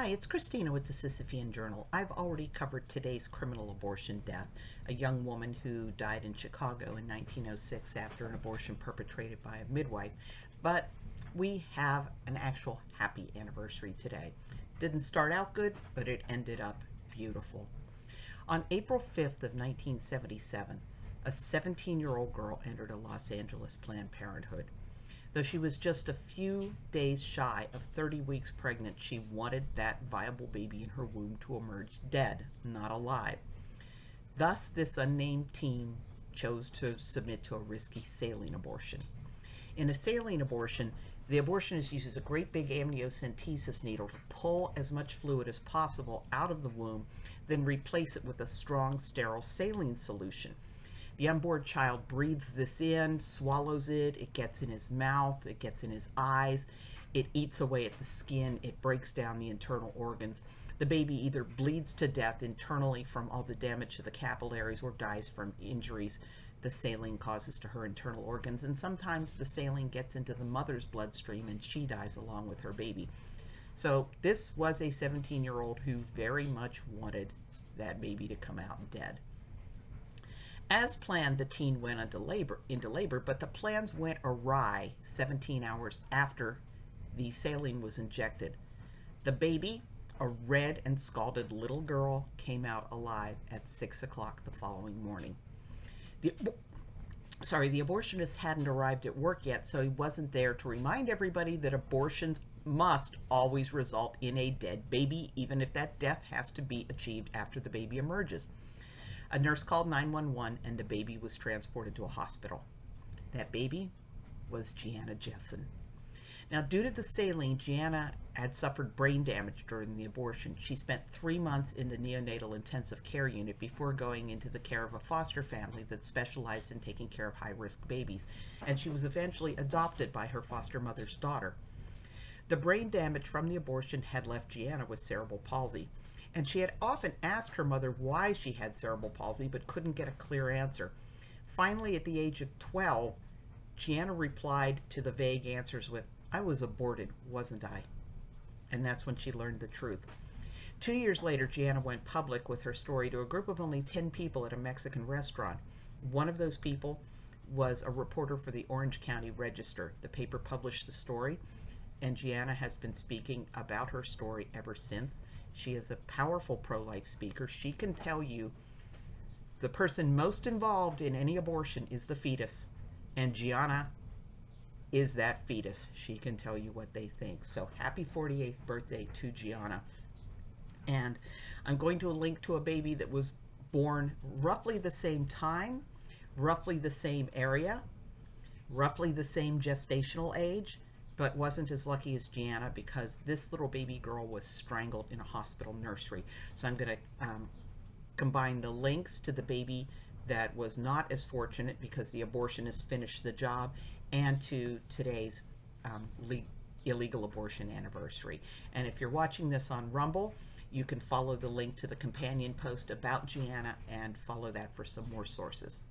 Hi, it's Christina with the Sisyphean Journal. I've already covered today's criminal abortion death, a young woman who died in Chicago in 1906 after an abortion perpetrated by a midwife. But we have an actual happy anniversary today. Didn't start out good, but it ended up beautiful. On April 5th of 1977, a 17-year-old girl entered a Los Angeles Planned Parenthood. Though she was just a few days shy of 30 weeks pregnant, she wanted that viable baby in her womb to emerge dead, not alive. Thus, this unnamed teen chose to submit to a risky saline abortion. In a saline abortion, the abortionist uses a great big amniocentesis needle to pull as much fluid as possible out of the womb, then replace it with a strong, sterile saline solution. The unborn child breathes this in, swallows it, it gets in his mouth, it gets in his eyes, it eats away at the skin, it breaks down the internal organs. The baby either bleeds to death internally from all the damage to the capillaries or dies from injuries the saline causes to her internal organs. And sometimes the saline gets into the mother's bloodstream and she dies along with her baby. So this was a 17-year-old who very much wanted that baby to come out dead. As planned, the teen went into labor, but the plans went awry 17 hours after the saline was injected. The baby, a red and scalded little girl, came out alive at 6 o'clock the following morning. The abortionist hadn't arrived at work yet, so he wasn't there to remind everybody that abortions must always result in a dead baby, even if that death has to be achieved after the baby emerges. A nurse called 911 and the baby was transported to a hospital. That baby was Gianna Jessen. Now, due to the saline, Gianna had suffered brain damage during the abortion. She spent 3 months in the neonatal intensive care unit before going into the care of a foster family that specialized in taking care of high-risk babies, and she was eventually adopted by her foster mother's daughter. The brain damage from the abortion had left Gianna with cerebral palsy, and she had often asked her mother why she had cerebral palsy but couldn't get a clear answer. Finally, at the age of 12, Gianna replied to the vague answers with, "I was aborted, wasn't I?" And that's when she learned the truth. 2 years later, Gianna went public with her story to a group of only 10 people at a Mexican restaurant. One of those people was a reporter for the Orange County Register. The paper published the story, and Gianna has been speaking about her story ever since. She is a powerful pro-life speaker. She can tell you the person most involved in any abortion is the fetus, and Gianna is that fetus. She can tell you what they think. So happy 48th birthday to Gianna. And I'm going to link to a baby that was born roughly the same time, roughly the same area, roughly the same gestational age, but wasn't as lucky as Gianna because this little baby girl was strangled in a hospital nursery. So I'm going to combine the links to the baby that was not as fortunate because the abortionist finished the job, and to today's illegal abortion anniversary. And if you're watching this on Rumble, you can follow the link to the companion post about Gianna and follow that for some more sources.